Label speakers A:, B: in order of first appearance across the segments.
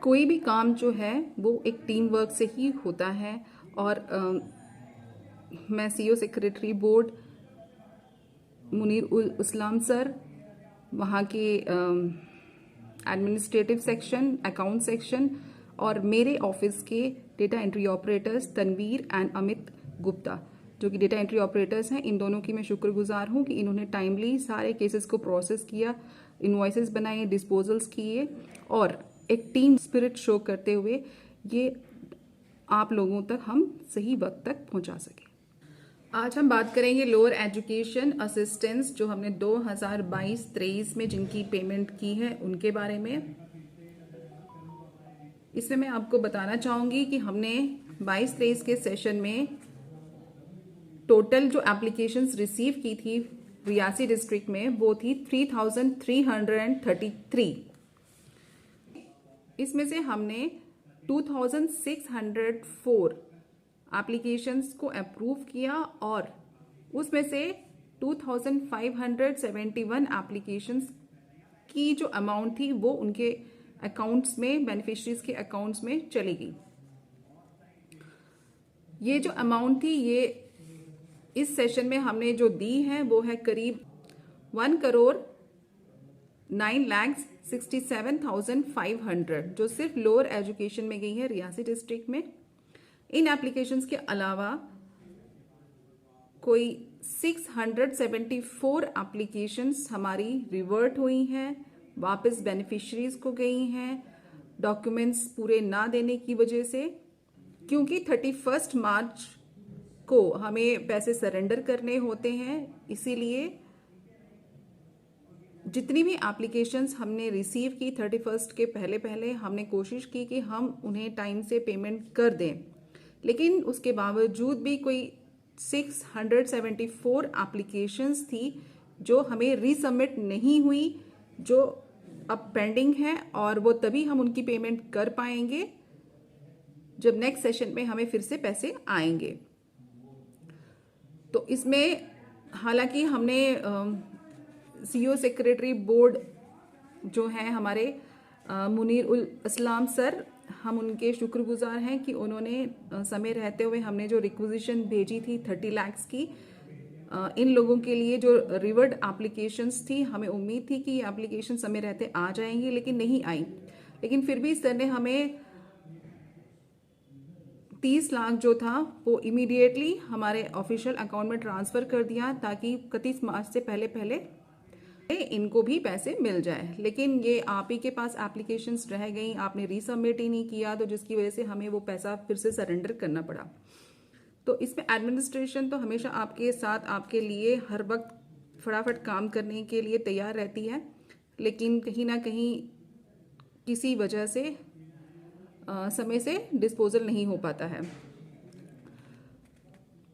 A: कोई भी काम जो है वो एक टीम वर्क से ही होता है। और मैं CEO secretary board Munir ul Islam sir, वहाँ के एडमिनिस्ट्रेटिव सेक्शन, अकाउंट सेक्शन और मेरे ऑफिस के data entry operators Tanveer and Amit Gupta, जो कि डेटा एंट्री ऑपरेटर्स हैं, इन दोनों की मैं शुक्रगुजार हूँ कि इन्होंने टाइमली सारे केसेस को प्रोसेस किया, इनवॉइसेस बनाए, डिस्पोजल्स किए और एक टीम स्पिरिट शो करते हुए ये आप लोगों तक हम सही वक्त तक पहुंचा सके। आज हम बात करेंगे लोअर एजुकेशन असिस्टेंस जो हमने 2022-23 में जिनकी पेमेंट की है उनके बारे में। इसमें मैं आपको बताना चाहूंगी कि हमने 22-23 के सेशन में टोटल जो एप्लीकेशंस रिसीव की थी रियासी डिस्ट्रिक्ट में वो थी 3,333। इसमें से हमने 2,604 एप्लीकेशंस को अप्रूव किया और उसमें से 2,571 एप्लीकेशंस की जो अमाउंट थी वो उनके अकाउंट्स में, बेनिफिशरीज के अकाउंट्स में चली गई। ये जो अमाउंट थी ये इस सेशन में हमने जो दी है वो है करीब 1,09,67,500 जो सिर्फ लोअर एजुकेशन में गई है रियासी डिस्ट्रिक्ट में। इन एप्लीकेशंस के अलावा कोई 674 एप्लीकेशंस हमारी रिवर्ट हुई हैं, वापस बेनिफिशरीज को गई हैं डॉक्यूमेंट्स पूरे ना देने की वजह से, क्योंकि 31 मार्च को हमें पैसे सरेंडर करने होते हैं। इसीलिए जितनी भी एप्लीकेशंस हमने रिसीव की 31 के पहले पहले हमने कोशिश की कि हम उन्हें टाइम से पेमेंट कर दें, लेकिन उसके बावजूद भी कोई 674 एप्लीकेशंस थी जो हमें रीसबमिट नहीं हुई, जो अब पेंडिंग है और वो तभी हम उनकी पेमेंट कर पाएंगे जब नेक्स्ट सेशन में हमें फिर से पैसे आएंगे। तो इसमें हालांकि हमने सीईओ सेक्रेटरी बोर्ड जो हैं हमारे मुनीर उल इस्लाम सर, हम उनके शुक्रगुजार हैं कि उन्होंने समय रहते हुए हमने जो रिक्विजिशन भेजी थी 30 लाख की, इन लोगों के लिए जो रिवर्ड एप्लीकेशंस थी, हमें उम्मीद थी कि ये एप्लीकेशन समय रहते आ जाएंगी लेकिन नहीं आई। लेकिन फिर भी सर ने हमें 30 लाख जो था वो इमीडिएटली हमारे ऑफिशियल अकाउंट में ट्रांसफ़र कर दिया ताकि 31 मार्च से पहले पहले इनको भी पैसे मिल जाए। लेकिन ये आप ही के पास एप्लीकेशंस रह गई, आपने रीसबमिट ही नहीं किया, तो जिसकी वजह से हमें वो पैसा फिर से सरेंडर करना पड़ा। तो इसमें एडमिनिस्ट्रेशन तो हमेशा आपके साथ, आपके लिए हर वक्त फटाफट काम करने के लिए तैयार रहती है, लेकिन कहीं ना कहीं किसी वजह से समय से डिस्पोजल नहीं हो पाता है।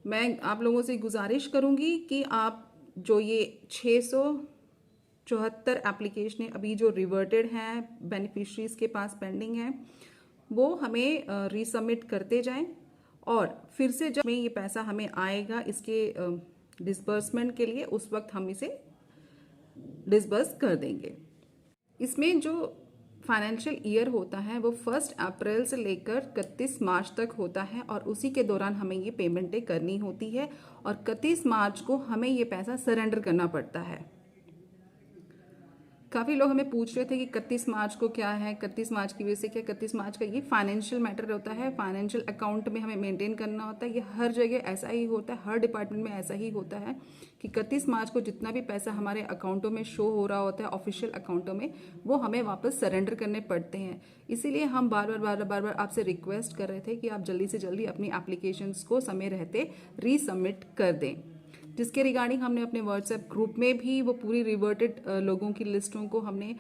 A: मैं आप लोगों से गुजारिश करूंगी कि आप जो ये 674 एप्लीकेशनें अभी जो रिवर्टेड हैं, बेनिफिशरीज के पास पेंडिंग हैं, वो हमें रीसबमिट करते जाएं और फिर से जब ये पैसा हमें आएगा इसके डिसबर्समेंट के लिए, उस वक्त हम इसे डिसबर्स कर देंगे। इसमें जो फाइनेंशियल ईयर होता है वो 1 अप्रैल से लेकर 31 मार्च तक होता है और उसी के दौरान हमें ये पेमेंटें करनी होती है और 31 मार्च को हमें ये पैसा सरेंडर करना पड़ता है। काफ़ी लोग हमें पूछ रहे थे कि 31 मार्च को क्या है, 31 मार्च की वजह से क्या। 31 मार्च का ये फाइनेंशियल मैटर होता है, फाइनेंशियल अकाउंट में हमें मेंटेन करना होता है। ये हर जगह ऐसा ही होता है, हर डिपार्टमेंट में ऐसा ही होता है कि 31 मार्च को जितना भी पैसा हमारे अकाउंटों में शो हो रहा होता है, ऑफिशियल अकाउंटों में, वो हमें वापस सरेंडर करने पड़ते हैं। इसीलिए हम बार बार आपसे रिक्वेस्ट कर रहे थे कि आप जल्दी से जल्दी अपनी एप्लीकेशंस को समय रहते रीसबमिट कर दें, जिसके रिगार्डिंग हमने अपने व्हाट्सएप ग्रुप में भी वो पूरी रिवर्टेड लोगों की लिस्टों को हमने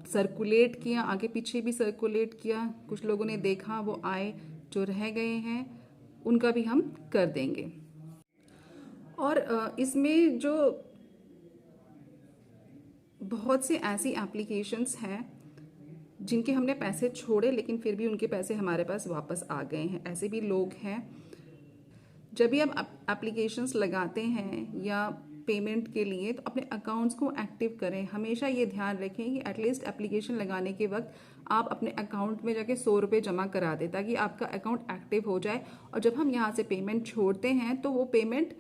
A: सर्कुलेट किया, आगे पीछे भी सर्कुलेट किया। कुछ लोगों ने देखा, वो आए, जो रह गए हैं उनका भी हम कर देंगे। और इसमें जो बहुत सी ऐसी एप्लीकेशंस हैं जिनके हमने पैसे छोड़े लेकिन फिर भी उनके पैसे हमारे पास वापस आ गए हैं। ऐसे भी लोग हैं। जब भी आप एप्लीकेशंस लगाते हैं या पेमेंट के लिए तो अपने अकाउंट्स को एक्टिव करें। हमेशा ये ध्यान रखें कि एटलीस्ट एप्लीकेशन लगाने के वक्त आप अपने अकाउंट में जाके 100 रुपये जमा करा दें ताकि आपका अकाउंट एक्टिव हो जाए, और जब हम यहाँ से पेमेंट छोड़ते हैं तो वो पेमेंट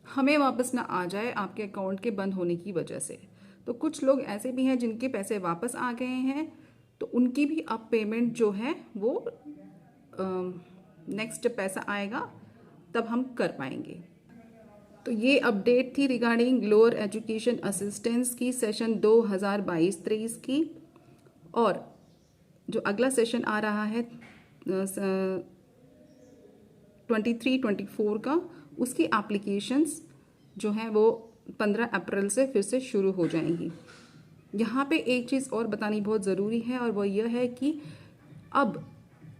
A: हमें वापस ना आ जाए आपके अकाउंट के बंद होने की वजह से। तो कुछ लोग ऐसे भी हैं जिनके पैसे वापस आ गए हैं, तो उनकी भी अब पेमेंट जो है वो नेक्स्ट पैसा आएगा तब हम कर पाएंगे। तो ये अपडेट थी रिगार्डिंग लोअर एजुकेशन असिस्टेंस की सेशन 2022-23 की। और जो अगला सेशन आ रहा है 23-24 का, उसकी एप्लीकेशंस जो हैं वो 15 अप्रैल से फिर से शुरू हो जाएंगी। यहाँ पे एक चीज़ और बतानी बहुत ज़रूरी है, और वो यह है कि अब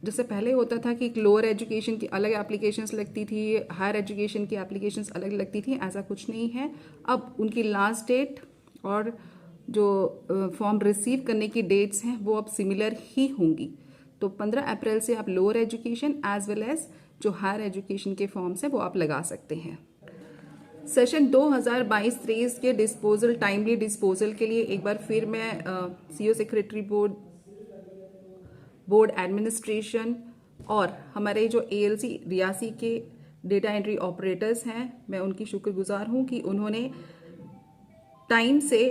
A: जैसे पहले होता था कि लोअर एजुकेशन की अलग एप्लीकेशंस लगती थी, हायर एजुकेशन की एप्लीकेशंस अलग लगती थी, ऐसा कुछ नहीं है। अब उनकी लास्ट डेट और जो फॉर्म रिसीव करने की डेट्स हैं वो अब सिमिलर ही होंगी। तो 15 अप्रैल से आप lower education as well as जो हायर एजुकेशन के फॉर्म्स हैं वो आप लगा सकते हैं। सेशन 2022-23 के डिस्पोजल, टाइमली डिस्पोजल के लिए एक बार फिर मैं सीईओ सेक्रेटरी बोर्ड एडमिनिस्ट्रेशन और हमारे जो एएलसी रियासी के डेटा एंट्री ऑपरेटर्स हैं, मैं उनकी शुक्रगुजार हूं कि उन्होंने टाइम से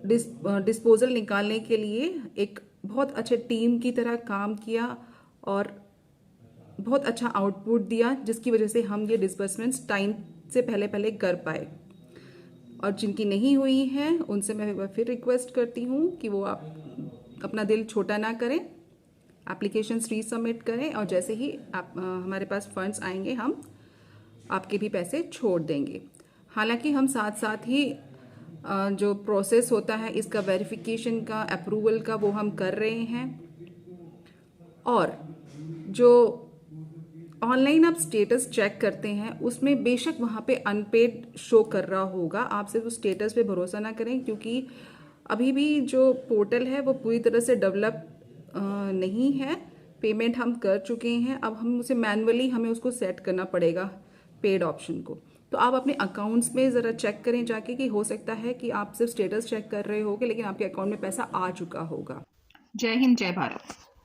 A: डिस्पोजल निकालने के लिए एक बहुत अच्छे टीम की तरह काम किया और बहुत अच्छा आउटपुट दिया, जिसकी वजह से हम ये डिस्बर्समेंट्स टाइम से पहले पहले कर पाए। और जिनकी नहीं हुई है उनसे मैं एक बार फिर रिक्वेस्ट करती हूँ कि वो आप अपना दिल छोटा ना करें, एप्लीकेशंस रीसबमिट करें, और जैसे ही आप हमारे पास फंड्स आएंगे हम आपके भी पैसे छोड़ देंगे। हालांकि हम साथ साथ ही जो प्रोसेस होता है इसका वेरिफिकेशन का, अप्रूवल का, वो हम कर रहे हैं। और जो ऑनलाइन आप स्टेटस चेक करते हैं उसमें बेशक वहाँ पे अनपेड शो कर रहा होगा, आप सिर्फ उस स्टेटस पे भरोसा ना करें, क्योंकि अभी भी जो पोर्टल है वो पूरी तरह से डेवलप नहीं है। पेमेंट हम कर चुके हैं, अब हम उसे मैनुअली हमें उसको सेट करना पड़ेगा पेड ऑप्शन को। तो आप अपने अकाउंट्स में ज़रा चेक करें जाके कि हो सकता है कि आप सिर्फ स्टेटस चेक कर रहे होगे लेकिन आपके अकाउंट में पैसा आ चुका होगा। जय हिंद, जय भारत।